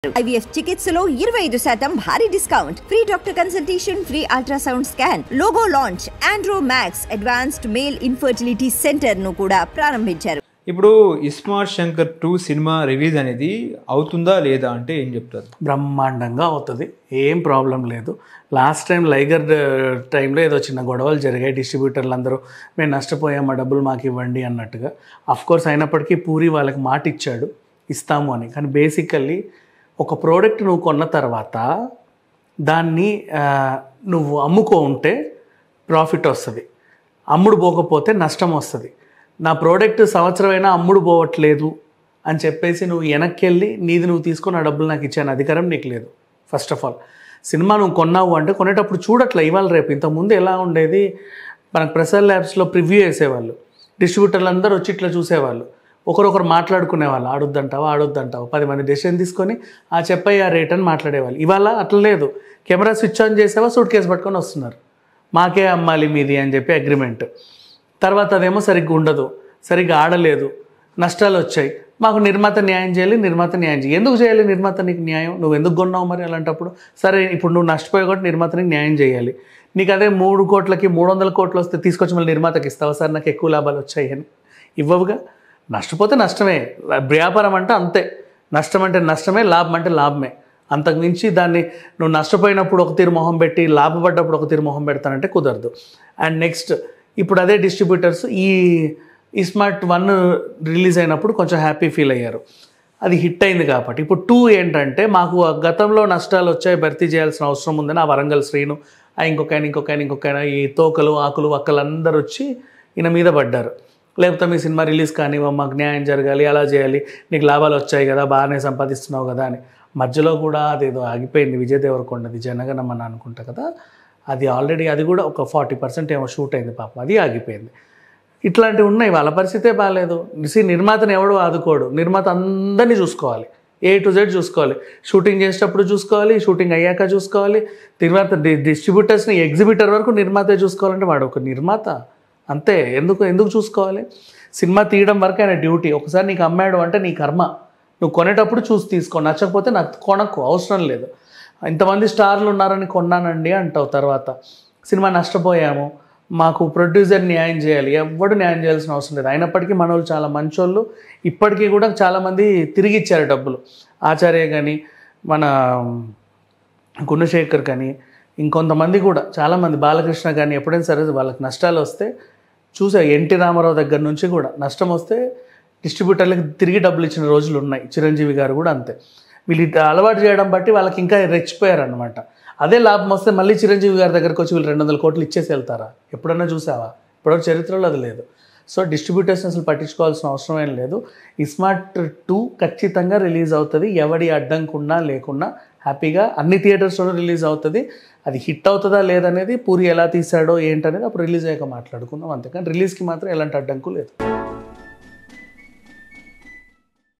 IVF చికిత్సలో 25% భారీ discount, free doctor consultation, free ultrasound scan, logo launch, Andro max advanced male infertility centre ను కూడా ప్రారంభించారు. ఇప్పుడు ఇస్మార్ట్ శంకర్ 2 సినిమా రిలీజ్ అనేది అవుతుందా లేదా అంటే ఏం చెప్తారు? బ్రహ్మాండంగా అవుతుంది, ఏం ప్రాబ్లం లేదు. లాస్ట్ టైం లైగర్ టైంలో ఏదో చిన్న గొడవలు జరిగాయి, డిస్ట్రిబ్యూటర్లు అందరూ మేము నష్టపోయాం, మా డబ్బులు మాకు ఇవ్వండి అన్నట్టుగా. కోర్స్ అయినప్పటికీ పూరి వాళ్ళకి మాట ఇచ్చాడు ఇస్తాము అని. కానీ బేసికల్లీ ఒక ప్రోడక్ట్ నువ్వు కొన్న తర్వాత దాన్ని నువ్వు అమ్ముకో ఉంటే ప్రాఫిట్ వస్తుంది, అమ్ముడు పోకపోతే నష్టం వస్తుంది. నా ప్రోడక్ట్ సంవత్సరమైనా అమ్ముడు పోవట్లేదు అని చెప్పేసి నువ్వు వెనక్కి వెళ్ళి నీది నువ్వు తీసుకుని ఆ డబ్బులు నాకు ఇచ్చాను అధికారం నీకు లేదు. ఫస్ట్ ఆఫ్ ఆల్ సినిమా నువ్వు కొన్నావు అంటే కొనేటప్పుడు చూడట్లే ఇవాళ రేపు. ఇంతకుముందు ఎలా ఉండేది, మనకు ప్రసాద్ ల్యాబ్స్లో ప్రివ్యూ వేసేవాళ్ళు, డిస్ట్రిబ్యూటర్లు అందరూ వచ్చి ఇట్లా చూసేవాళ్ళు, ఒకరొకరు మాట్లాడుకునేవాళ్ళు, ఆడొద్దంటావా 10 మంది డెసిషన్ తీసుకొని చెప్పయ్య ఆ రేట్ అని మాట్లాడేవాళ్ళు. ఇవాళ అట్లా లేదు, కెమెరా స్విచ్ ఆన్ చేసావా సూట్ కేసు పట్టుకొని వస్తున్నారు, మాకే అమ్మాలి మీది అని చెప్పి అగ్రిమెంట్. తర్వాత అదేమో సరిగ్గా ఉండదు, సరిగ్గా ఆడలేదు, నష్టాలు వచ్చాయి, మాకు నిర్మాత న్యాయం చేయాలి, నిర్మాత న్యాయం చేయాలి. ఎందుకు చేయాలి నిర్మాత నీకు న్యాయం? నువ్వు ఎందుకు కొన్నావు మరి అలాంటప్పుడు? సరే ఇప్పుడు నువ్వు నష్టపోయే కాబట్టి నిర్మాతనికి న్యాయం చేయాలి. నీకు అదే 3 కోట్లకి 300 కోట్లు వస్తే తీసుకొచ్చి మళ్ళీ నిర్మాతకి ఇస్తావా? సార్ నాకు ఎక్కువ లాభాలు వచ్చాయి అని ఇవ్వవుగా. నష్టపోతే నష్టమే, వ్యాపారం అంటే అంతే, నష్టం అంటే నష్టమే, లాభం అంటే లాభమే. అంతకుమించి దాన్ని నువ్వు నష్టపోయినప్పుడు ఒక తీరు మొహం పెట్టి లాభపడ్డప్పుడు ఒక తీరు మొహం పెడతానంటే కుదరదు. అండ్ నెక్స్ట్ ఇప్పుడు అదే డిస్ట్రిబ్యూటర్స్ ఈ ఇస్మార్ట్ 1 రిలీజ్ అయినప్పుడు కొంచెం హ్యాపీ ఫీల్ అయ్యారు, అది హిట్ అయింది కాబట్టి. ఇప్పుడు 2 ఏంటంటే మాకు గతంలో నష్టాలు వచ్చాయి, భర్తీ చేయాల్సిన అవసరం ఉందని ఆ వరంగల్ శ్రీను ఇంకొకైనా ఈ తోకలు ఆకులు వక్కలు అందరూ వచ్చి ఈయన మీద పడ్డారు. లేకపోతే మీ సినిమా రిలీజ్ కానీ మాకు న్యాయం జరగాలి, అలా చేయాలి, నీకు లాభాలు వచ్చాయి కదా, బాగానే సంపాదిస్తున్నావు కదా అని. మధ్యలో కూడా అదేదో ఆగిపోయింది, విజయ్ దేవరకొండది జనగణమన అనుకుంటా కదా, అది ఆల్రెడీ అది కూడా ఒక 40% ఏమో షూట్ అయింది పాపం, అది ఆగిపోయింది. ఇట్లాంటివి ఉన్నాయి, వాళ్ళ పరిస్థితే బాగాలేదు. నిర్మాతను ఎవడు ఆదుకోడు, నిర్మాత అందరినీ చూసుకోవాలి, A to Z చూసుకోవాలి, షూటింగ్ చేసేటప్పుడు చూసుకోవాలి, షూటింగ్ అయ్యాక చూసుకోవాలి, నిర్మాత డిస్ట్రిబ్యూటర్స్ని ఎగ్జిబిటర్ వరకు నిర్మాతే చూసుకోవాలంటే వాడు ఒక నిర్మాత అంతే. ఎందుకు చూసుకోవాలి? సినిమా తీయడం వరకు ఆయన డ్యూటీ. ఒకసారి నీకు అమ్మాడు అంటే నీ కర్మ, నువ్వు కొనేటప్పుడు చూసి తీసుకో, నచ్చకపోతే నాకు కొనకు, అవసరం లేదు. ఇంతమంది స్టార్లు ఉన్నారని కొన్నానండి అంటావు, తర్వాత సినిమా నష్టపోయాము, మాకు ప్రొడ్యూసర్ న్యాయం చేయాలి, ఎవడు న్యాయం చేయాల్సిన అవసరం లేదు. అయినప్పటికీ మన వాళ్ళు చాలా మంచోళ్ళు, ఇప్పటికీ కూడా చాలామంది తిరిగి ఇచ్చారు డబ్బులు. ఆచార్య కానీ మన గుణశేఖర్ కానీ ఇంకొంతమంది కూడా చాలామంది, బాలకృష్ణ కానీ ఎప్పుడైనా సరే వాళ్ళకి నష్టాలు వస్తే చూసా, ఎన్టీ రామారావు దగ్గర నుంచి కూడా నష్టం వస్తే డిస్ట్రిబ్యూటర్లకు తిరిగి డబ్బులు ఇచ్చిన రోజులు ఉన్నాయి. చిరంజీవి గారు కూడా అంతే. వీళ్ళు అలవాటు చేయడం బట్టి వాళ్ళకి ఇంకా రెచ్చిపోయారనమాట. అదే లాభం వస్తే మళ్ళీ చిరంజీవి గారి దగ్గరకు వచ్చి వీళ్ళు 200 కోట్లు ఇచ్చేసి వెళ్తారా? ఎప్పుడన్నా చూసావా? ఇప్పటివరకు చరిత్రలో అది లేదు. సో డిస్ట్రిబ్యూటర్స్ అసలు పట్టించుకోవాల్సిన అవసరం ఏం లేదు. ఇస్మార్ట్ 2 ఖచ్చితంగా రిలీజ్ అవుతుంది, ఎవడి అడ్డంకున్నా లేకున్నా హ్యాపీగా అన్ని థియేటర్స్లోనూ రిలీజ్ అవుతుంది. అది హిట్ అవుతుందా లేదనేది పూరి ఎలా తీశాడో ఏంటనేది అప్పుడు రిలీజ్ అయ్యాక మాట్లాడుకుందాం, అంతేకాని రిలీజ్కి మాత్రం ఎలాంటి అడ్డంకు లేదు.